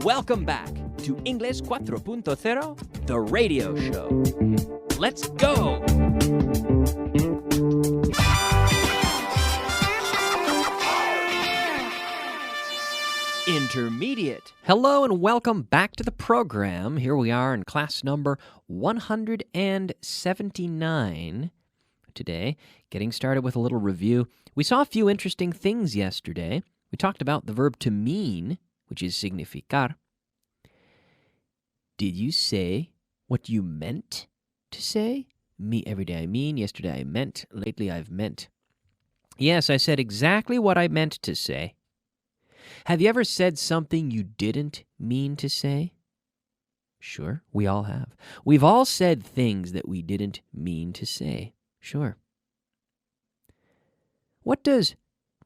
Welcome back to English 4.0, the radio show. Let's go! Intermediate. Hello and welcome back to the program. Here we are in class number 179 today, getting started with a little review. We saw a few interesting things yesterday. We talked about the verb to mean, which is significar. Did you say what you meant to say? Me, every day I mean, yesterday I meant, lately I've meant. Yes, I said exactly what I meant to say. Have you ever said something you didn't mean to say? Sure, we all have. We've all said things that we didn't mean to say. Sure. What does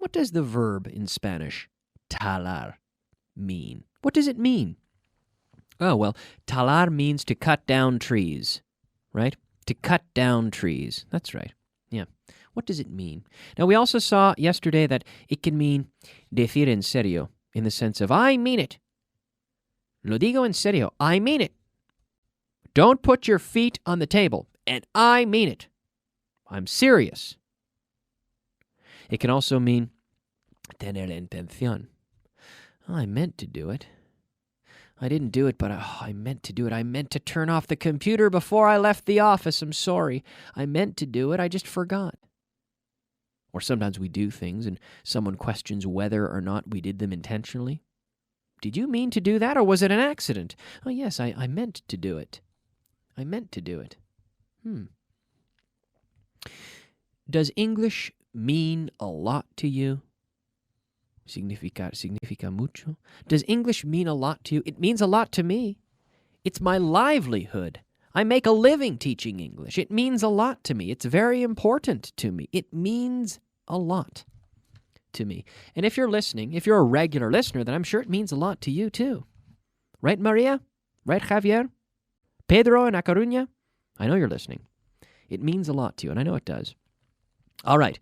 the verb in Spanish, talar, mean? What does it mean? Oh, well, talar means to cut down trees, right? To cut down trees. That's right. Yeah. What does it mean? Now, we also saw yesterday that it can mean decir en serio, in the sense of, I mean it. Lo digo en serio. I mean it. Don't put your feet on the table. And I mean it. I'm serious. It can also mean tener la intención. Oh, I meant to do it. I didn't do it, but I meant to do it. I meant to turn off the computer before I left the office. I'm sorry. I meant to do it. I just forgot. Or sometimes we do things and someone questions whether or not we did them intentionally. Did you mean to do that, or was it an accident? Oh, yes, I meant to do it. I meant to do it. Does English mean a lot to you? Significa mucho. Does English mean a lot to you? It means a lot to me. It's my livelihood. I make a living teaching English. It means a lot to me. It's very important to me. It means a lot to me. And if you're listening, if you're a regular listener, then I'm sure it means a lot to you too. Right, Maria? Right, Javier? Pedro in A Coruña? I know you're listening. It means a lot to you, and I know it does. All right.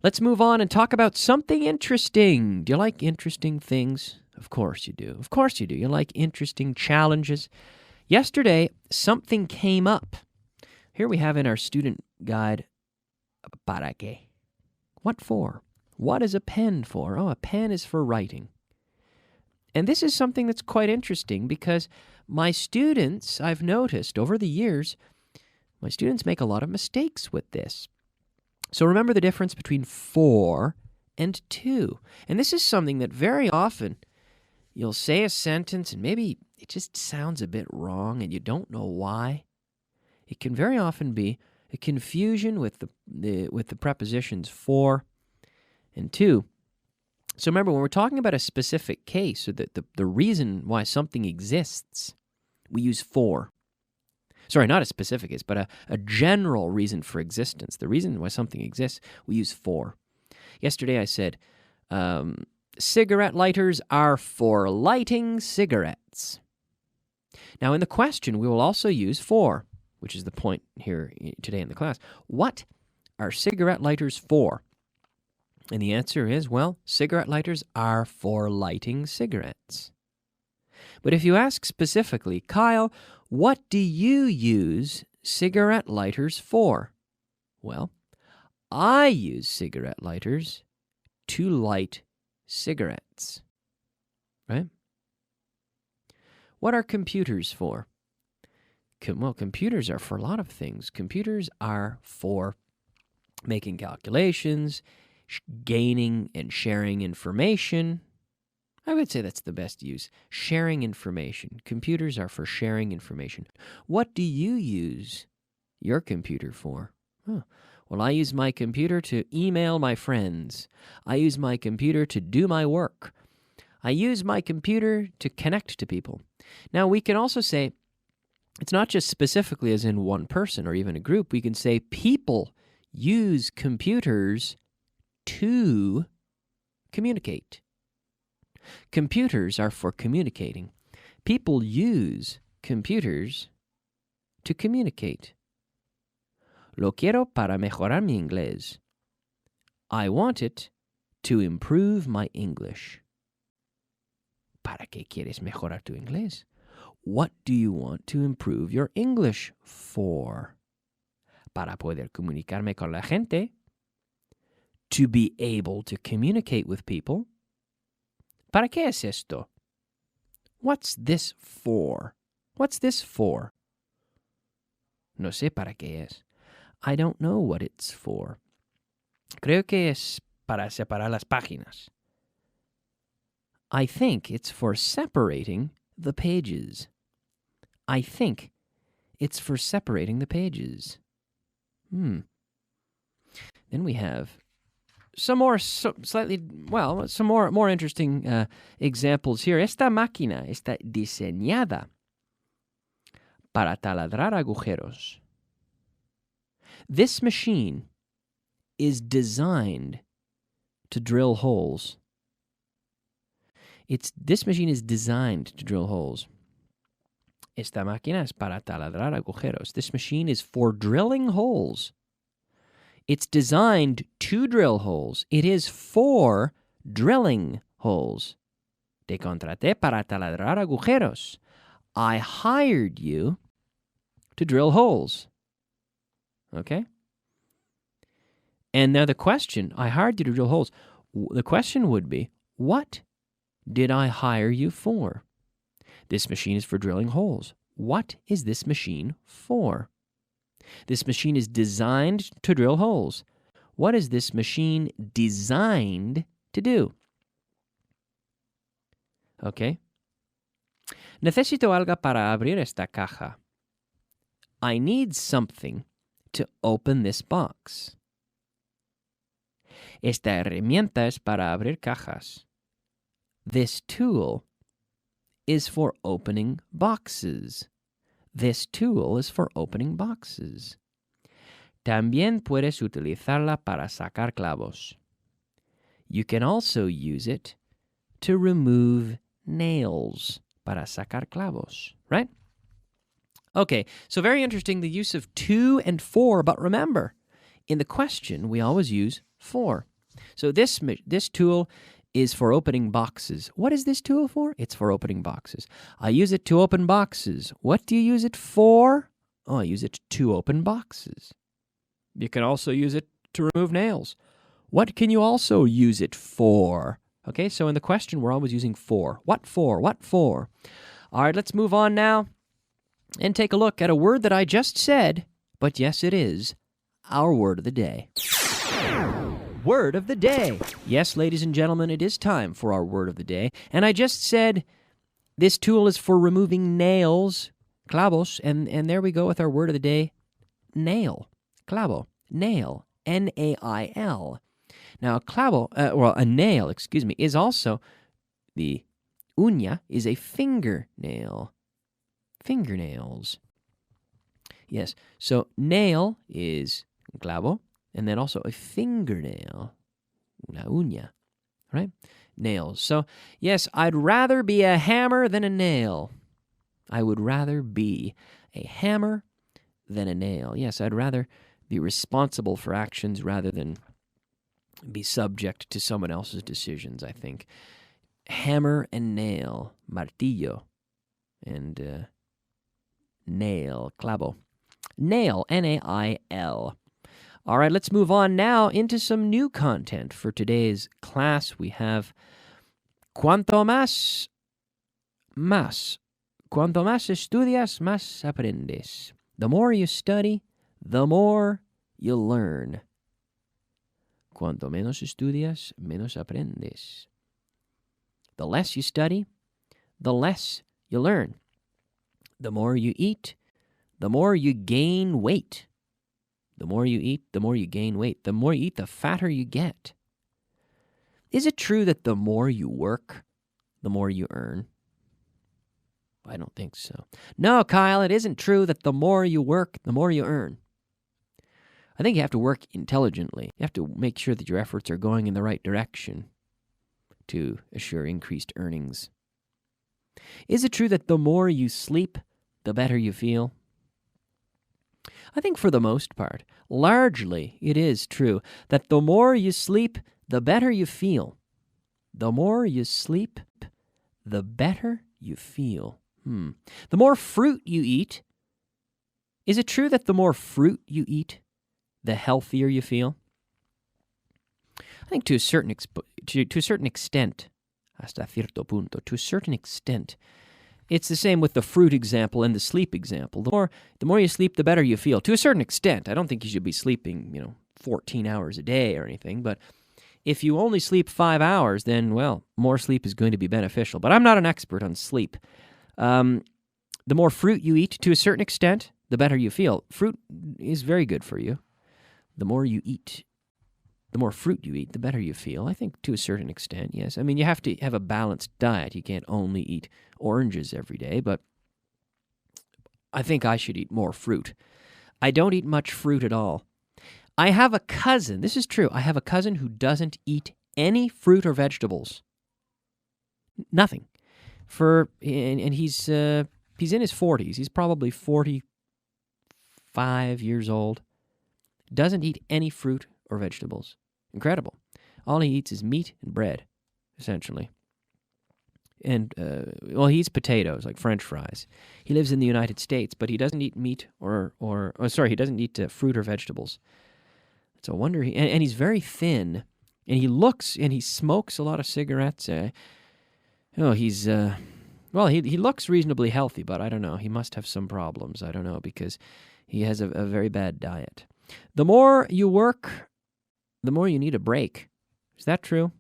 Let's move on and talk about something interesting. Do you like interesting things? Of course you do. Of course you do. You like interesting challenges. Yesterday, something came up. Here we have in our student guide, ¿para qué? What for? What is a pen for? Oh, a pen is for writing. And this is something that's quite interesting because my students, I've noticed over the years, my students make a lot of mistakes with this. So remember the difference between for and to. And this is something that very often you'll say a sentence and maybe it just sounds a bit wrong and you don't know why. It can very often be a confusion with the prepositions for and to. So remember, when we're talking about a specific case or the reason why something exists, we use for. Sorry, not a specific case, but a general reason for existence. The reason why something exists, we use for. Yesterday I said, cigarette lighters are for lighting cigarettes. Now in the question, we will also use for, which is the point here today in the class. What are cigarette lighters for? And the answer is, well, cigarette lighters are for lighting cigarettes. But if you ask specifically, Kyle, what do you use cigarette lighters for? Well, I use cigarette lighters to light cigarettes. Right? What are computers for? Well, computers are for a lot of things. Computers are for making calculations, gaining and sharing information. I would say that's the best use. Sharing information. Computers are for sharing information. What do you use your computer for? Well, I use my computer to email my friends. I use my computer to do my work. I use my computer to connect to people. Now, we can also say, it's not just specifically as in one person or even a group. We can say people use computers to communicate. Computers are for communicating. People use computers to communicate. Lo quiero para mejorar mi inglés. I want it to improve my English. ¿Para qué quieres mejorar tu inglés? What do you want to improve your English for? Para poder comunicarme con la gente. To be able to communicate with people. ¿Para qué es esto? What's this for? What's this for? No sé para qué es. I don't know what it's for. Creo que es para separar las páginas. I think it's for separating the pages. I think it's for separating the pages. Then we have some more more interesting examples here. Esta máquina está diseñada para taladrar agujeros. This machine is designed to drill holes. This machine is designed to drill holes. Esta máquina es para taladrar agujeros. This machine is for drilling holes. It's designed to drill holes. It is for drilling holes. Te contraté para taladrar agujeros. I hired you to drill holes. Okay? And now the question, I hired you to drill holes. The question would be, what did I hire you for? This machine is for drilling holes. What is this machine for? This machine is designed to drill holes. What is this machine designed to do? Okay. Necesito algo para abrir esta caja. I need something to open this box. Esta herramienta es para abrir cajas. This tool is for opening boxes. This tool is for opening boxes. También puedes utilizarla para sacar clavos. You can also use it to remove nails. Para sacar clavos, right? Okay, so very interesting, the use of to and for, but remember, in the question, we always use for. So this tool is for opening boxes. What is this tool for? It's for opening boxes. I use it to open boxes. What do you use it for? Oh, I use it to open boxes. You can also use it to remove nails. What can you also use it for? Okay, so in the question, we're always using for. What for? What for? All right, let's move on now and take a look at a word that I just said, but yes, it is our word of the day. Word of the day. Yes, ladies and gentlemen, it is time for our word of the day. And I just said this tool is for removing nails, clavos, and there we go with our word of the day, nail, clavo, nail, N-A-I-L. Now, a nail, is also, the uña is a fingernail. Fingernails. Yes, so nail is clavo, and then also a fingernail, una uña, right? Nails. So, yes, I'd rather be a hammer than a nail. I would rather be a hammer than a nail. Yes, I'd rather be responsible for actions rather than be subject to someone else's decisions, I think. Hammer and nail, martillo, and nail, clavo. Nail, N-A-I-L. All right, let's move on now into some new content. For today's class, we have Cuanto más. Cuanto más estudias, más aprendes. The more you study, the more you learn. Cuanto menos estudias, menos aprendes. The less you study, the less you learn. The more you eat, the more you gain weight. The more you eat, the more you gain weight. The more you eat, the fatter you get. Is it true that the more you work, the more you earn? I don't think so. No, Kyle, it isn't true that the more you work, the more you earn. I think you have to work intelligently. You have to make sure that your efforts are going in the right direction to assure increased earnings. Is it true that the more you sleep, the better you feel? I think for the most part, largely, it is true that the more you sleep, the better you feel. The more you sleep, the better you feel. The more fruit you eat, is it true that the more fruit you eat, the healthier you feel? I think to a certain extent, hasta cierto punto, to a certain extent, it's the same with the fruit example and the sleep example. The more you sleep, the better you feel. To a certain extent, I don't think you should be sleeping, 14 hours a day or anything, but if you only sleep 5 hours, then, well, more sleep is going to be beneficial. But I'm not an expert on sleep. The more fruit you eat, to a certain extent, the better you feel. Fruit is very good for you. The more fruit you eat, the better you feel. I think to a certain extent, yes. I mean, you have to have a balanced diet. You can't only eat oranges every day, but I think I should eat more fruit. I don't eat much fruit at all. I have a cousin, this is true, I have a cousin who doesn't eat any fruit or vegetables. Nothing. And he's in his 40s. He's probably 45 years old. Doesn't eat any fruit or vegetables. Incredible. All he eats is meat and bread, essentially. And, he eats potatoes, like French fries. He lives in the United States, but he doesn't eat meat he doesn't eat fruit or vegetables. It's a wonder. And he's very thin, and he smokes a lot of cigarettes. He looks reasonably healthy, but I don't know. He must have some problems. I don't know, because he has a very bad diet. The more you work, the more you need a break. Is that true?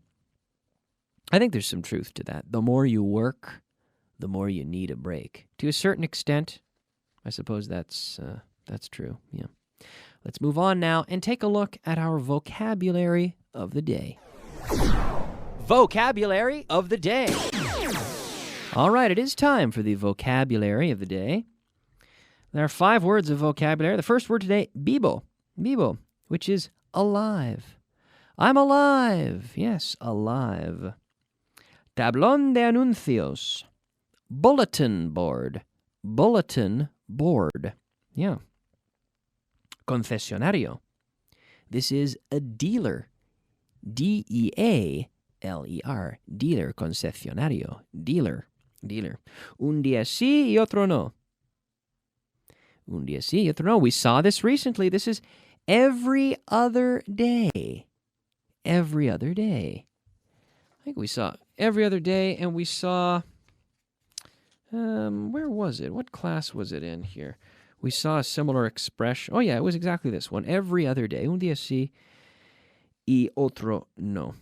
I think there's some truth to that. The more you work, the more you need a break. To a certain extent, I suppose that's true. Yeah. Let's move on now and take a look at our vocabulary of the day. Vocabulary of the day. All right, it is time for the vocabulary of the day. There are 5 words of vocabulary. The first word today, bibo, which is alive. I'm alive. Yes, alive. Tablón de anuncios. Bulletin board. Yeah. Concesionario. This is a dealer. D-E-A-L-E-R. Dealer. Concesionario. Dealer. Un día sí y otro no. Un día sí y otro no. We saw this recently. This is every other day. Every other day. I think we saw every other day, and we saw, where was it? What class was it in here? We saw a similar expression. Oh, yeah, it was exactly this one. Every other day. Un día sí y otro no.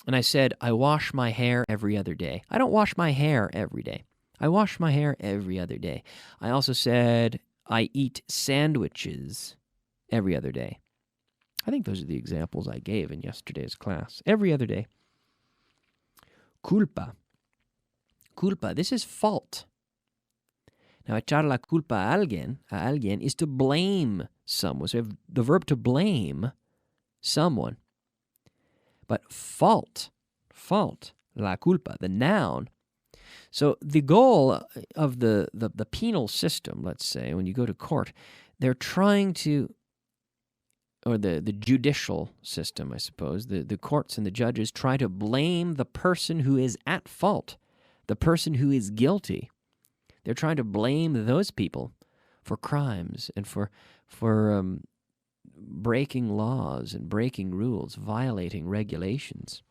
And I said, I wash my hair every other day. I don't wash my hair every day. I wash my hair every other day. I also said, I eat sandwiches every other day. I think those are the examples I gave in yesterday's class. Every other day. Culpa. This is fault. Now, echar la culpa a alguien is to blame someone. So we have the verb to blame someone. But fault, la culpa, the noun. So the goal of the penal system, let's say, when you go to court, they're trying to, or the judicial system, I suppose, the courts and the judges try to blame the person who is at fault, the person who is guilty. They're trying to blame those people for crimes and for breaking laws and breaking rules, violating regulations.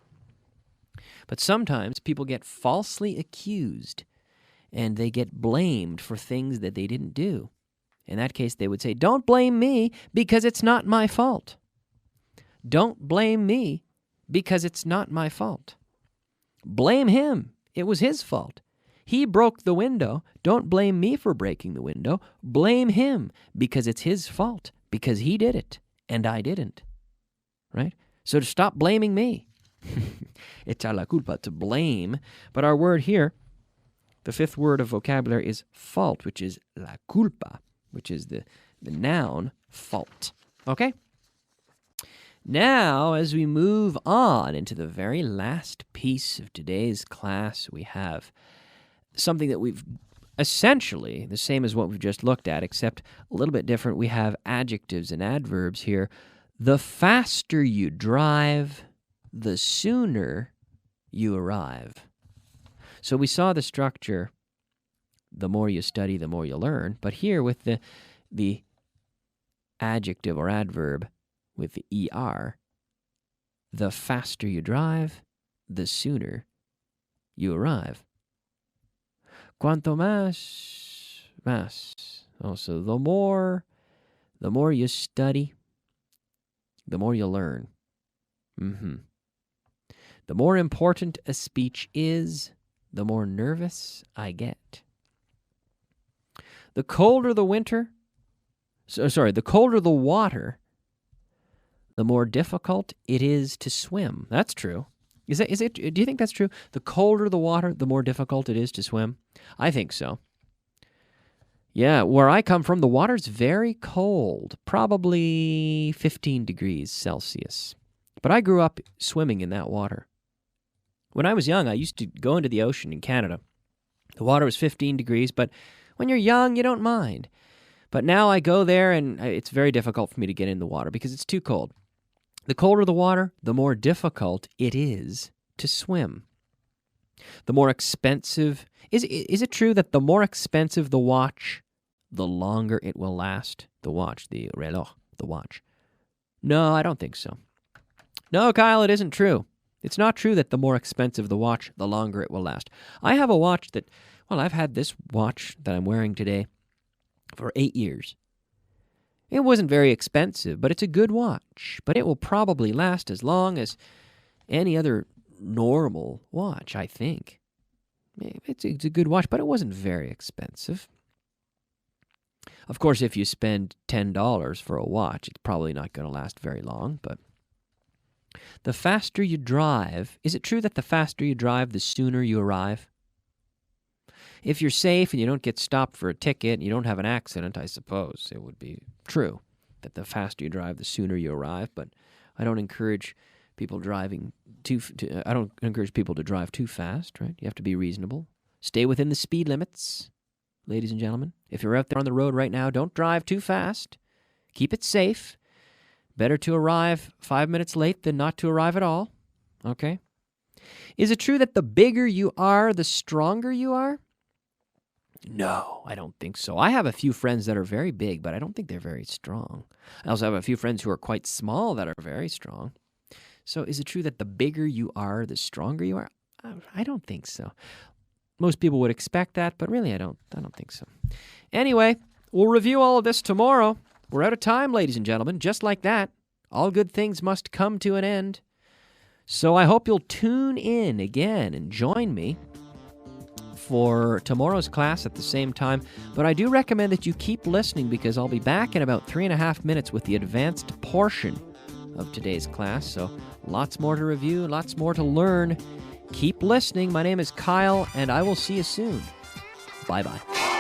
But sometimes people get falsely accused and they get blamed for things that they didn't do. In that case, they would say, don't blame me because it's not my fault. Don't blame me because it's not my fault. Blame him. It was his fault. He broke the window. Don't blame me for breaking the window. Blame him because it's his fault, because he did it and I didn't. Right? So to stop blaming me. Echar la culpa, to blame. But our word here, the 5th word of vocabulary, is fault, which is la culpa, which is the noun fault. Okay? Now, as we move on into the very last piece of today's class, we have something that we've essentially the same as what we've just looked at, except a little bit different. We have adjectives and adverbs here. The faster you drive, the sooner you arrive. So we saw the structure, the more you study, the more you learn. But here with the adjective or adverb with the ER, the faster you drive, the sooner you arrive. Cuanto más. Also, the more you study, the more you learn. The more important a speech is, the more nervous I get. The colder the water, the more difficult it is to swim. That's true. Do you think that's true? The colder the water, the more difficult it is to swim? I think so. Yeah, where I come from, the water's very cold, probably 15 degrees Celsius. But I grew up swimming in that water. When I was young, I used to go into the ocean in Canada. The water was 15 degrees, but when you're young, you don't mind. But now I go there, and it's very difficult for me to get in the water because it's too cold. The colder the water, the more difficult it is to swim. The more expensive... Is it true that the more expensive the watch, the longer it will last? The watch, the reloj, the watch. No, I don't think so. No, Kyle, it isn't true. It's not true that the more expensive the watch, the longer it will last. I have a watch that... Well, I've had this watch that I'm wearing today for 8 years. It wasn't very expensive, but it's a good watch. But it will probably last as long as any other normal watch, I think. It's a good watch, but it wasn't very expensive. Of course, if you spend $10 for a watch, it's probably not going to last very long, but the faster you drive, is it true that the faster you drive, the sooner you arrive? If you're safe and you don't get stopped for a ticket and you don't have an accident, I suppose it would be true that the faster you drive, the sooner you arrive. But I don't encourage people I don't encourage people to drive too fast, right? You have to be reasonable. Stay within the speed limits, ladies and gentlemen. If you're out there on the road right now, don't drive too fast. Keep it safe. Better to arrive 5 minutes late than not to arrive at all. Okay? Is it true that the bigger you are, the stronger you are? No, I don't think so. I have a few friends that are very big, but I don't think they're very strong. I also have a few friends who are quite small that are very strong. So is it true that the bigger you are, the stronger you are? I don't think so. Most people would expect that, but really I don't think so. Anyway, we'll review all of this tomorrow. We're out of time, ladies and gentlemen. Just like that, all good things must come to an end. So I hope you'll tune in again and join me for tomorrow's class at the same time. But I do recommend that you keep listening because I'll be back in about 3.5 minutes with the advanced portion of today's class. So lots more to review, lots more to learn. Keep listening. My name is Kyle, and I will see you soon. Bye-bye.